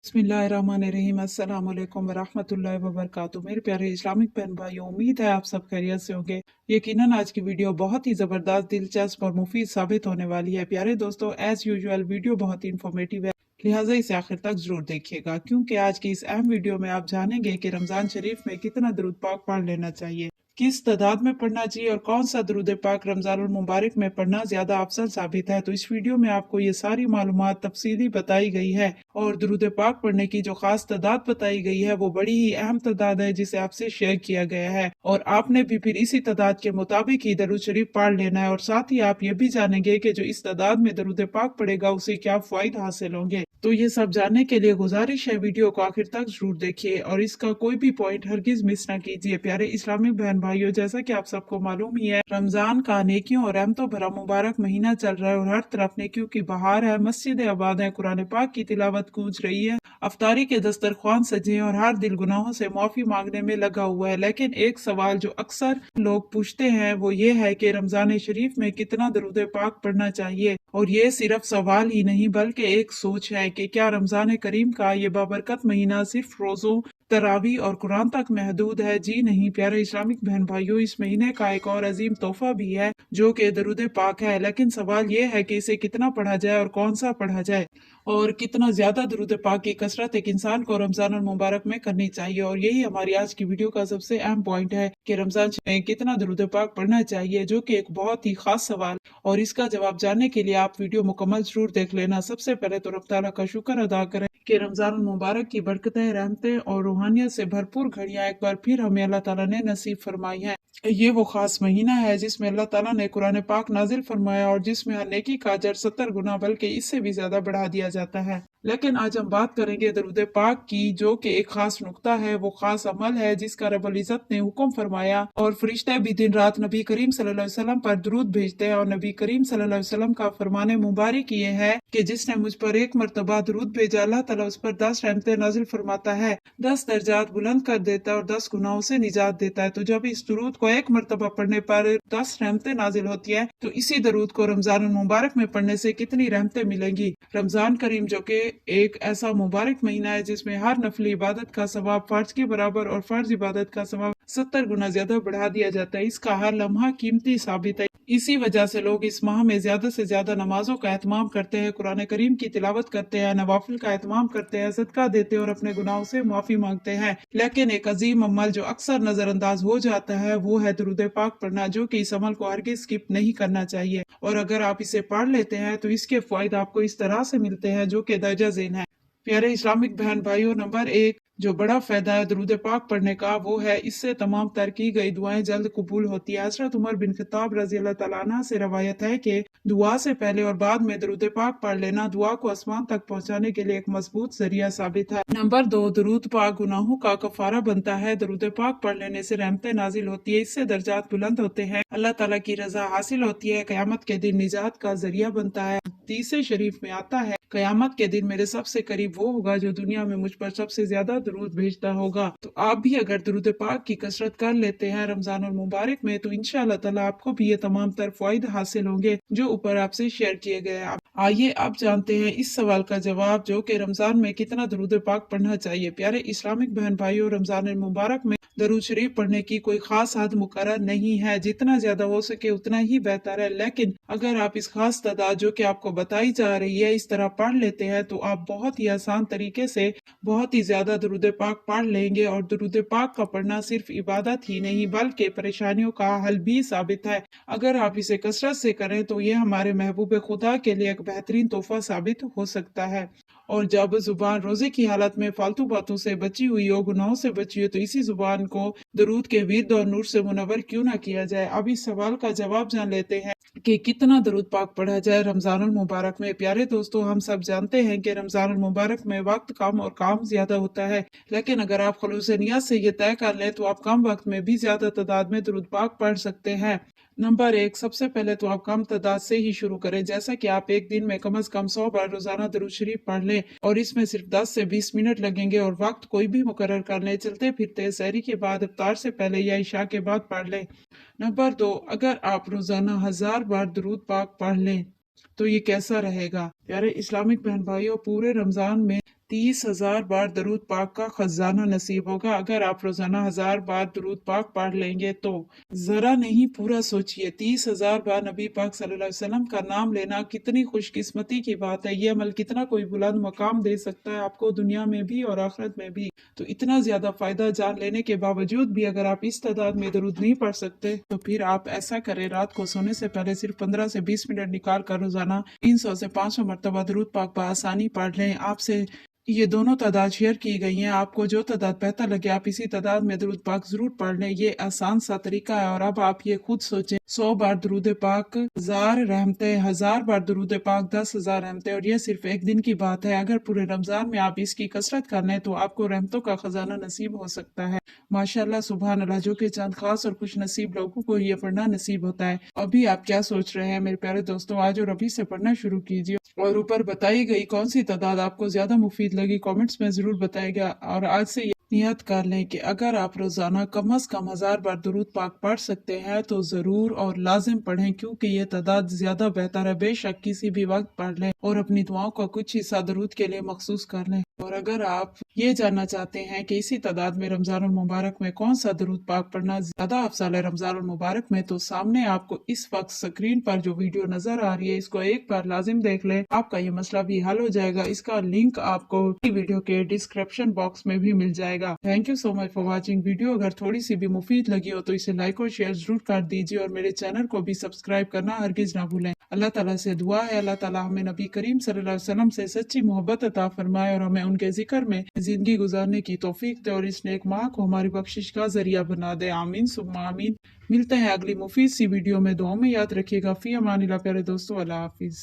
बिस्मिल्लाहिर्रहमानिर्रहीम। अस्सलाम वालेकुम वरहमतुल्लाहि वबरकातुहू। मेरे प्यारे इस्लामिक बहन भाइयों, उम्मीद है आप सब खैरियत से होंगे। यकीनन आज की वीडियो बहुत ही ज़बरदस्त, दिलचस्प और मुफीद साबित होने वाली है। प्यारे दोस्तों, एज यूजुअल वीडियो बहुत ही इंफॉर्मेटिव है, लिहाजा इसे आखिर तक जरूर देखिएगा, क्योंकि आज की इस अहम वीडियो में आप जानेंगे कि रमज़ान शरीफ में कितना दरूद पाक पढ़ लेना चाहिए, किस तादाद में पढ़ना चाहिए और कौन सा दरूद पाक रमज़ानुल मुबारक में पढ़ना ज्यादा अफजल साबित है। तो इस वीडियो में आपको ये सारी मालूमात तफसीली बताई गई है और दरूद पाक पढ़ने की जो खास तादाद बताई गई है वो बड़ी ही अहम तादाद है, जिसे आपसे शेयर किया गया है और आपने भी फिर इसी तादाद के मुताबिक ही दरूद शरीफ पढ़ लेना है। और साथ ही आप ये भी जानेंगे कि जो इस तादाद में दरूद पाक पढ़ेगा उसे क्या फायदे हासिल होंगे। तो ये सब जानने के लिए गुजारिश है, वीडियो को आखिर तक जरूर देखिए और इसका कोई भी पॉइंट हरगिज मिस ना कीजिए। प्यारे इस्लामिक बहन भाइयों, जैसा कि आप सबको मालूम ही है, रमजान का नेकियों और रहमतों भरा मुबारक महीना चल रहा है और हर तरफ नेकियों की बहार है। मस्जिद आबाद है, कुरान पाक की तिलावत गूंज रही है, अफ्तारी के दस्तरख्वान सजे हैं और हर दिल गुनाहों से माफी मांगने में लगा हुआ है। लेकिन एक सवाल जो अक्सर लोग पूछते हैं वो ये है कि रमजान शरीफ में कितना दरूद पाक पढ़ना चाहिए। और ये सिर्फ सवाल ही नहीं बल्कि एक सोच है कि क्या रमजान करीम का ये बाबरकत महीना सिर्फ रोजों, तरावी और कुरान तक महदूद है? जी नहीं प्यारे इस्लामिक बहन भाइयों, इस महीने का एक और अजीम तोहफा भी है जो कि दरूद पाक है। लेकिन सवाल ये है कि इसे कितना पढ़ा जाए और कौन सा पढ़ा जाए और कितना ज्यादा दरूद पाक की कसरत एक इंसान को रमजान मुबारक में करनी चाहिए। और यही हमारी आज की वीडियो का सबसे अहम पॉइंट है कि रमजान में कितना दरूद पाक पढ़ना चाहिए, जो कि एक बहुत ही खास सवाल। और इसका जवाब जानने के लिए आप वीडियो मुकम्मल जरूर देख लेना। सबसे पहले तो रब ताला का शुक्र अदा करें कि रमजान मुबारक की बरकतें, रहमतें और रूहानियत से भरपूर घड़ियां एक बार फिर हमें अल्लाह ताला ने नसीब फरमाई हैं। ये वो खास महीना है जिसमें अल्लाह ताला ने कुरान पाक नाजिल फरमाया और जिसमें हर नेकी का अजर 70 गुना बल्कि इससे भी ज्यादा बढ़ा दिया जाता है। लेकिन आज हम बात करेंगे दरूद पाक की, जो कि एक खास नुक्ता है, वो खास अमल है जिसका रब्बुल इज्जत ने हुक्म फरमाया और फरिश्ते भी दिन रात नबी करीम सल्लल्लाहु अलैहि वसल्लम पर दरूद भेजते हैं। और नबी करीम सल्लल्लाहु अलैहि वसल्लम का फरमाने मुबारक ये है कि जिसने मुझ पर एक मरतबा दरूद भेजा, अल्लाह ताला उस पर 10 रहमतें नाजिल फरमाता है, 10 दर्जात बुलंद कर देता है और 10 गुनाहों से निजात देता है। तो जब इस दरूद को एक मरतबा पढ़ने पर 10 रहमतें नाजिल होती है, तो इसी दरूद को रमजान मुबारक में पढ़ने से कितनी रहमतें मिलेंगी। रमजान करीम जो कि एक ऐसा मुबारक महीना है जिसमें हर नफली इबादत का सवाब फर्ज के बराबर और फर्ज इबादत का सवाब 70 गुना ज्यादा बढ़ा दिया जाता है। इसका हर लम्हा कीमती साबित है। इसी वजह से लोग इस माह में ज्यादा से ज्यादा नमाजों का एहतमाम करते हैं, कुरान करीम की तिलावत करते हैं, नवाफिल का एहतमाम करते हैं, सदका देते हैं और अपने गुनाहों से माफी मांगते हैं। लेकिन एक अजीम अमल जो अक्सर नजरअंदाज हो जाता है वो है दरूद पाक पढ़ना, जो कि इस अमल को हरगिज स्किप नहीं करना चाहिए। और अगर आप इसे पढ़ लेते हैं तो इसके फायदे आपको इस तरह से मिलते हैं जो कि दर्जा ज़ेन है। प्यारे इस्लामिक बहन भाइयों, नंबर 1 जो बड़ा फायदा है दरूद पाक पढ़ने का वो है इससे तमाम तर की गई दुआएं जल्द कबूल होती है। हजरत उमर बिन खत्ताब रजी अल्लाह तआला अन्हु से रवायत है कि दुआ से पहले और बाद में दरूद पाक पढ़ लेना दुआ को आसमान तक पहुंचाने के लिए एक मजबूत जरिया साबित है। नंबर 2 दरूद पाक गुनाहों का कफारा बनता है। दरूद पाक पढ़ लेने से रहमतें नाजिल होती है, इससे दर्जात बुलंद होते हैं, अल्लाह ताला की रजा हासिल होती है, कयामत के दिन निजात का जरिया बनता है। तीसरे शरीफ में आता है, कयामत के दिन मेरे सबसे करीब वो होगा जो दुनिया में मुझ पर सबसे ज्यादा दरूद भेजता होगा। तो आप भी अगर दरूद पाक की कसरत कर लेते हैं रमजान और मुबारक में तो इंशाअल्लाह ताला आपको भी ये तमाम तर फायदे हासिल होंगे जो ऊपर आपसे शेयर किए गए हैं। आइए अब जानते हैं इस सवाल का जवाब, जो कि रमजान में कितना दरूद पाक पढ़ना चाहिए। प्यारे इस्लामिक बहन भाइयों, रमजान मुबारक में दरूद शरीफ पढ़ने की कोई खास हद मुकर्रर नहीं है, जितना ज्यादा हो सके उतना ही बेहतर है। लेकिन अगर आप इस खास तादाद जो कि आपको बताई जा रही है इस तरह पढ़ लेते हैं तो आप बहुत ही आसान तरीके से बहुत ही ज्यादा दरूद पाक पढ़ लेंगे। और दरूद पाक का पढ़ना सिर्फ इबादत ही नहीं बल्कि परेशानियों का हल भी साबित है। अगर आप इसे कसरत से करें तो ये हमारे महबूब खुदा के लिए एक बेहतरीन तोहफा साबित हो सकता है। और जब जुबान रोजे की हालत में फालतू बातों से बची हुई हो, गुनाहों से बची हो, तो इसी जुबान को दरूद के विर्द और नूर से मुनव्वर क्यों ना किया जाए। अब इस सवाल का जवाब जान लेते हैं कि कितना दरूद पाक पढ़ा जाए रमजान मुबारक में। प्यारे दोस्तों, हम सब जानते हैं कि रमजान मुबारक में वक्त कम और काम ज्यादा होता है, लेकिन अगर आप खुलूस नियत से ये तय कर लें तो आप कम वक्त में भी ज्यादा तादाद में दरूद पाक पढ़ सकते हैं। नंबर 1, सबसे पहले तो आप कम तादाद से ही शुरू करें, जैसा कि आप एक दिन में कम से कम 100 बार रोजाना दरूद शरीफ पढ़ लें और इसमें सिर्फ 10 से 20 मिनट लगेंगे। और वक्त कोई भी मुकर्रर कर लें, चलते फिरते, सहरी के बाद, इफ्तार से पहले या इशा के बाद पढ़ लें। नंबर 2, अगर आप रोजाना 1000 बार दरूद पाक पढ़ लें तो ये कैसा रहेगा। प्यारे इस्लामिक बहन भाइयों, पूरे रमजान में 30,000 बार दरूद पाक का खजाना नसीब होगा। अगर आप रोजाना 1000 बार दरूद पाक पढ़ लेंगे तो जरा नहीं पूरा सोचिए, 30,000 बार नबी पाक सल्लल्लाहु अलैहि वसल्लम का नाम लेना कितनी खुशकिस्मती की बात है। ये अमल कितना कोई बुलंद मकाम दे सकता है आपको, दुनिया में भी और आखिरत में भी। तो इतना ज्यादा फायदा जान लेने के बावजूद भी अगर आप इस तादाद में दरूद नहीं पढ़ सकते तो फिर आप ऐसा करें, रात को सोने से पहले सिर्फ 15 से 20 मिनट निकाल कर रोजाना 300 से 500 मरतबा दरूद पाक बआसानी पढ़ लें। आपसे ये दोनों तादाद शेयर की गई हैं, आपको जो तादाद बेहतर लगे आप इसी तादाद में दरूद पाक जरूर पढ़ लें। ये आसान सा तरीका है। और अब आप ये खुद सोचें, 100 बार दरूद पाक 1000 रहमतें, 1000 बार दरूद पाक 10,000 रहमतें, और ये सिर्फ एक दिन की बात है। अगर पूरे रमजान में आप इसकी कसरत कर लें तो आपको रहमतों का खजाना नसीब हो सकता है। माशाल्लाह, सुभान अल्लाह, जो कि चंद खास और खुश नसीब लोगों को ये पढ़ना नसीब होता है। अभी आप क्या सोच रहे हैं मेरे प्यारे दोस्तों, आज और अभी से पढ़ना शुरू कीजिए। और ऊपर बताई गई कौन सी तादाद आपको ज्यादा मुफीद लगी कमेंट्स में जरूर बताएगा। और आज से नियत कर लें कि अगर आप रोजाना कम अज कम 1000 बार दरूद पाक पढ़ सकते हैं तो जरूर और लाजिम पढ़ें, क्योंकि ये तादाद ज्यादा बेहतर है। बेशक किसी भी वक्त पढ़ लें और अपनी दुआओं का कुछ हिस्सा दरूद के लिए मखसूस कर लें। और अगर आप ये जानना चाहते हैं कि इसी तादाद में रमजान मुबारक में कौन सा दरूद पाक पढ़ना ज्यादा अफजल है रमजान मुबारक में, तो सामने आपको इस वक्त स्क्रीन पर जो वीडियो नजर आ रही है इसको एक बार लाजिम देख लें, आपका ये मसला भी हल हो जाएगा। इसका लिंक आपको वीडियो के डिस्क्रिप्शन बॉक्स में भी मिल जाएगा। Thank you so much for watching. Video अगर थोड़ी सी भी मुफीद लगी हो तो इसे लाइक और शेयर जरूर कर दीजिए और मेरे चैनल को भी सब्सक्राइब करना हरगिज ना भूलें। अल्लाह ताला से दुआ है अल्लाह ताला हमें नबी करीम सल्लल्लाहु अलैहि वसल्लम से सच्ची मोहब्बत अता फरमाए और हमें उनके जिक्र में जिंदगी गुजारने की तौफीक दे और इस नेक माह को हमारी बख्शिश का जरिया बना दे। आमीन सुम्मा आमीन। मिलते हैं अगली मुफीद सी वीडियो में। दुआ में याद रखिएगा। फी अमानिल्लाह प्यारे दोस्तों, अल्लाह हाफिज।